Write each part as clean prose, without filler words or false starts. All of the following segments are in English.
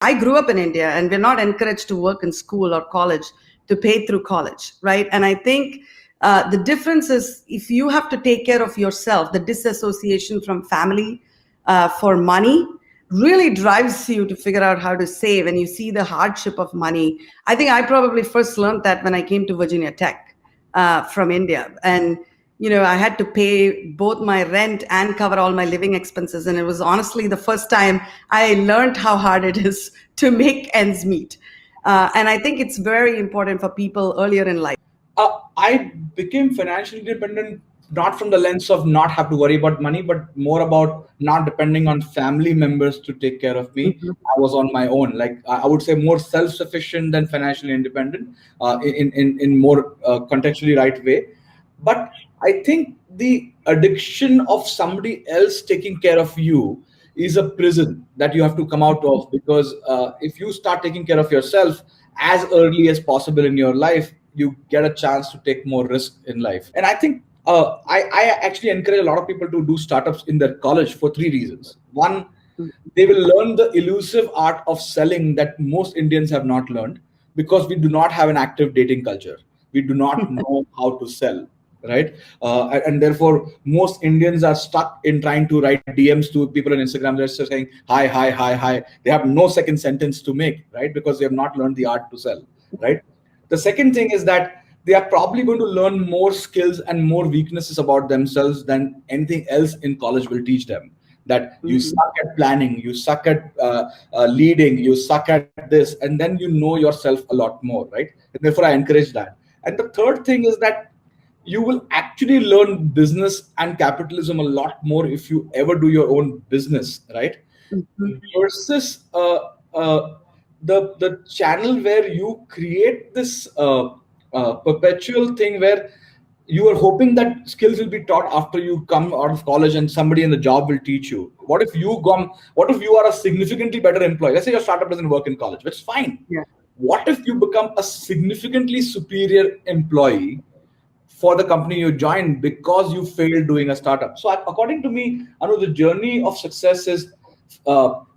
I grew up in India, and we're not encouraged to work in school or college to pay through college, right? And I think the difference is if you have to take care of yourself, the disassociation from family for money really drives you to figure out how to save, and you see the hardship of money. I think I probably first learned that when I came to Virginia Tech from India. And I had to pay both my rent and cover all my living expenses. And it was honestly the first time I learned how hard it is to make ends meet. And I think it's very important for people earlier in life. I became financially independent not from the lens of not have to worry about money, but more about not depending on family members to take care of me. Mhm. I was on my own. Like I would say, more self-sufficient than financially independent, in more contextually right way. But I think the addiction of somebody else taking care of you is a prison that you have to come out of, because if you start taking care of yourself as early as possible in your life, you get a chance to take more risk in life. And I think I actually encourage a lot of people to do startups in their college for three reasons. One, they will learn the elusive art of selling that most Indians have not learned, because we do not have an active dating culture. We do not know how to sell, right? And therefore, most Indians are stuck in trying to write DMs to people on Instagram. They're just saying hi, hi, hi, hi. They have no second sentence to make, right? Because they have not learned the art to sell, right? The second thing is that they are probably going to learn more skills and more weaknesses about themselves than anything else in college will teach them. That you suck at planning, you suck at leading, you suck at this, and then you know yourself a lot more, right? And therefore, I encourage that. And the third thing is that you will actually learn business and capitalism a lot more if you ever do your own business, right? Versus the channel where you create this perpetual thing where you are hoping that skills will be taught after you come out of college and somebody in the job will teach you. What if you are a significantly better employee? Let's say your startup doesn't work in college, which is fine. Yeah. What if you become a significantly superior employee for the company you joined because you failed doing a startup? So according to me, Anu, the journey of success is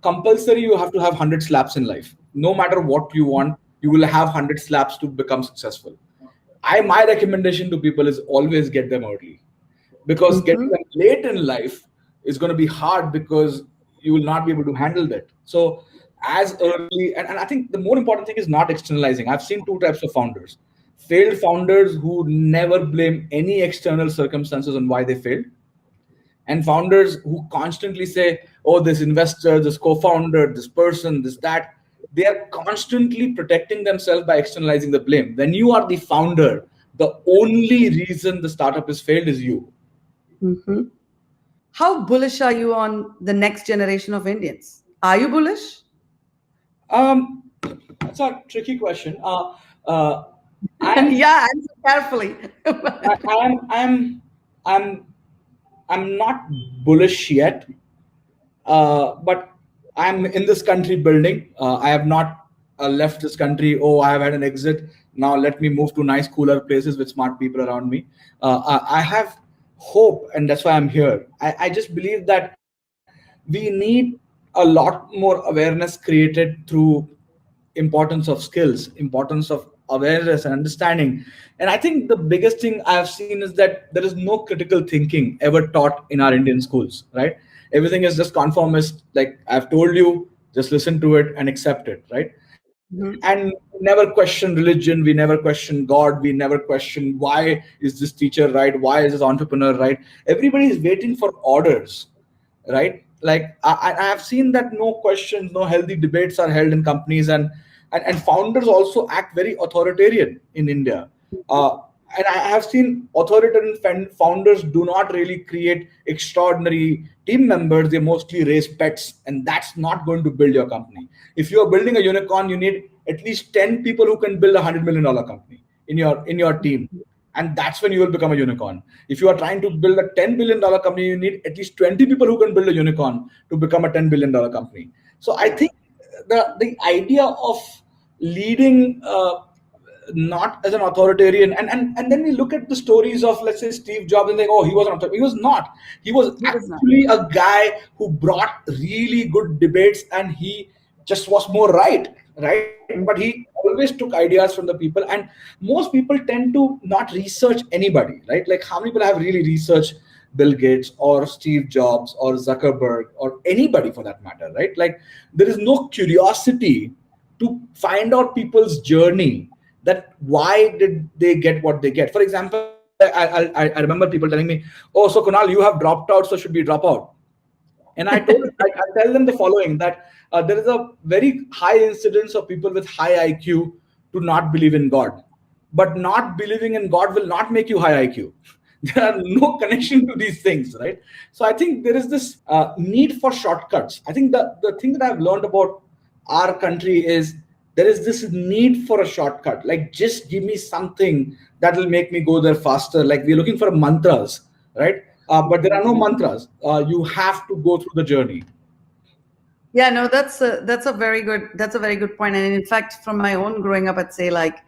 compulsory. You have to have 100 slaps in life. No matter what you want, you will have 100 slaps to become successful. My recommendation to people is always get them early, because getting them late in life is going to be hard, because you will not be able to handle that. So as early, and I think the more important thing is not externalizing. I've seen two types of founders: failed founders who never blame any external circumstances on why they failed, and founders who constantly say, oh, this investor, this co-founder, this person, this, that. They are constantly protecting themselves by externalizing the blame. When you are the founder, the only reason the startup is failed is you. How bullish are you on the next generation of Indians? Are you bullish? That's a tricky question. Yeah, answer carefully. I'm I'm not bullish yet, but I'm in this country building. I have not left this country. Oh, I have had an exit. Now let me move to nice, cooler places with smart people around me. I have hope, and that's why I'm here. I just believe that we need a lot more awareness created through importance of skills, importance of awareness and understanding. And I think the biggest thing I've seen is that there is no critical thinking ever taught in our Indian schools, right? Everything is just conformist. Like I've told you, just listen to it and accept it, right? And never question religion. We never question God. We never question why is this teacher right? Why is this entrepreneur right? Everybody is waiting for orders, right? Like I have seen that no questions, no healthy debates are held in companies, and founders also act very authoritarian in India. Uh, and I have seen authoritarian founders do not really create extraordinary team members. They mostly raise pets, and that's not going to build your company. If you are building a unicorn, you need at least 10 people who can build $100 million company in your team, and that's when you will become a unicorn. If you are trying to build a $10 billion company, you need at least 20 people who can build a unicorn to become a $10 billion company. So I think the idea of leading not as an authoritarian, and then we look at the stories of, let's say, Steve Jobs, and think, oh, he was an authoritarian. He was not. He was He was not. actually a guy who brought really good debates, and he just was more right? But he always took ideas from the people, and most people tend to not research anybody, right? Like how many people have really researched Bill Gates or Steve Jobs or Zuckerberg or anybody for that matter, right? Like there is no curiosity to find out people's journey, that why did they get what they get. For example, I remember people telling me, oh, so Kunal, you have dropped out, so should we drop out? And I tell them the following, that there is a very high incidence of people with high IQ to not believe in God. But not believing in God will not make you high IQ. There are no connection to these things, right? So I think there is this need for shortcuts. I think the thing that I've learned about our country is there is this need for a shortcut. Like just give me something that will make me go there faster. Like we're looking for mantras, right? But there are no mantras. You have to go through the journey. Yeah, no, that's a very good point. And in fact, from my own growing up, I'd say like,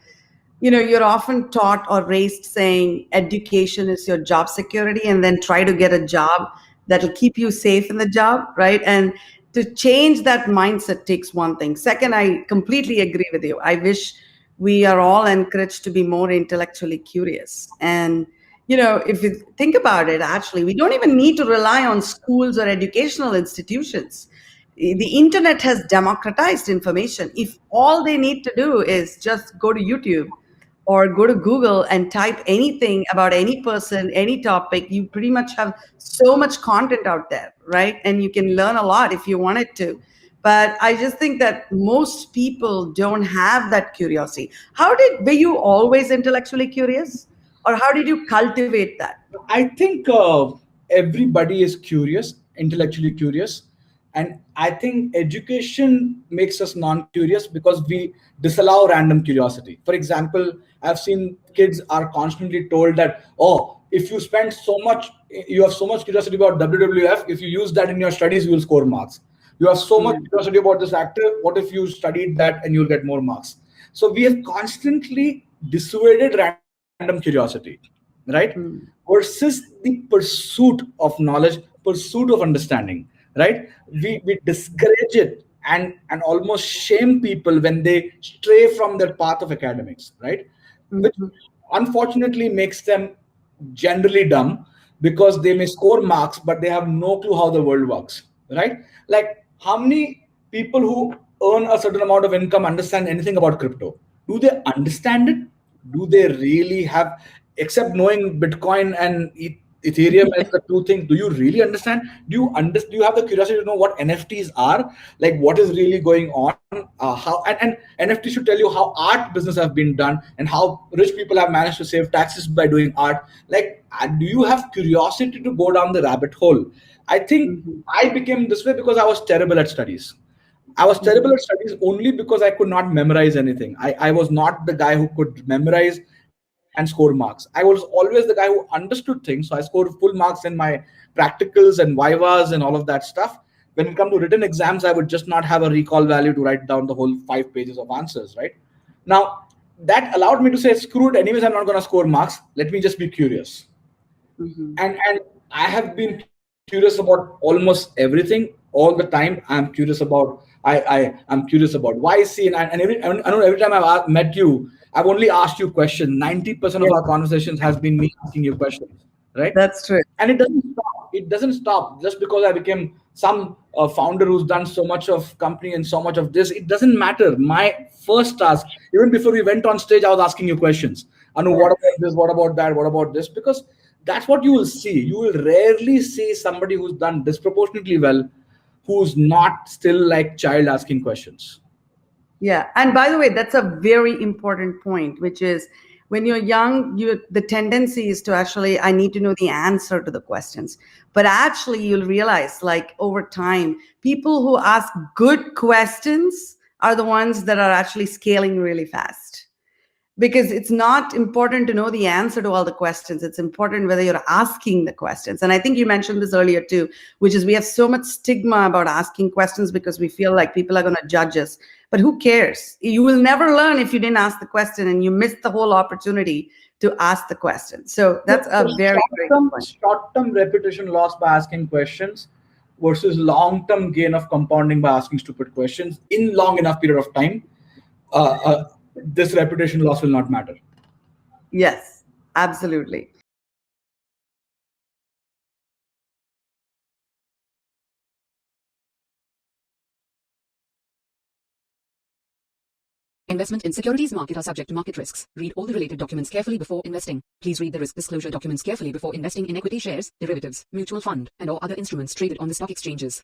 you're often taught or raised saying education is your job security, and then try to get a job that'll keep you safe in the job, right? And to change that mindset takes one thing. Second, I completely agree with you. I wish we are all encouraged to be more intellectually curious. And if you think about it, actually, we don't even need to rely on schools or educational institutions. The internet has democratized information. If all they need to do is just go to YouTube or go to Google and type anything about any person, any topic, you pretty much have so much content out there, right? And you can learn a lot if you wanted to. But I just think that most people don't have that curiosity. Were you always intellectually curious? Or how did you cultivate that? I think everybody is curious, intellectually curious. And I think education makes us non-curious because we disallow random curiosity. For example, I've seen kids are constantly told that, oh, if you spend so much, you have so much curiosity about WWF, if you use that in your studies, you will score marks. You have so much curiosity about this actor, what if you studied that and you'll get more marks? So we have constantly dissuaded random curiosity, right? Versus the pursuit of knowledge, pursuit of understanding, right? We discourage it and almost shame people when they stray from their path of academics, right? Which unfortunately makes them generally dumb, because they may score marks but they have no clue how the world works, right? Like how many people who earn a certain amount of income understand anything about crypto? Do they understand it? Do they really have, except knowing Bitcoin and Ethereum as the two things, do you really understand? Do you have the curiosity to know what NFTs are? Like what is really going on? How and NFT should tell you how art business have been done and how rich people have managed to save taxes by doing art. Like, do you have curiosity to go down the rabbit hole? I think I became this way because I was terrible at studies. I was terrible at studies only because I could not memorize anything. I was not the guy who could memorize and score marks. I was always the guy who understood things. So I scored full marks in my practicals and vivas and all of that stuff. When it comes to written exams, I would just not have a recall value to write down the whole 5 pages of answers, right? Now, that allowed me to say, screw it, anyways, I'm not going to score marks. Let me just be curious. And I have been curious about almost everything all the time. I'm curious about I'm curious about YC, and I know every time I've met you, I've only asked you questions. 90% of our conversations has been me asking you questions, right? That's true. And it doesn't stop. It doesn't stop just because I became some founder who's done so much of company and so much of this. It doesn't matter. My first task, even before we went on stage, I was asking you questions. Anu, what about this? What about that? What about this? Because that's what you will see. You will rarely see somebody who's done disproportionately well, who's not still like child asking questions. Yeah. And by the way, that's a very important point, which is when you're young, the tendency is to actually, I need to know the answer to the questions. But actually, you'll realize, like over time, people who ask good questions are the ones that are actually scaling really fast. Because it's not important to know the answer to all the questions. It's important whether you're asking the questions. And I think you mentioned this earlier too, which is we have so much stigma about asking questions because we feel like people are going to judge us. But who cares? You will never learn if you didn't ask the question, and you missed the whole opportunity to ask the question. So that's a very short-term repetition loss by asking questions versus long-term gain of compounding by asking stupid questions in long enough period of time, this reputation loss will not matter. Yes, absolutely. Investment in securities market are subject to market risks. Read all the related documents carefully before investing. Please read the risk disclosure documents carefully before investing in equity shares, derivatives, mutual fund, and or other instruments traded on the stock exchanges.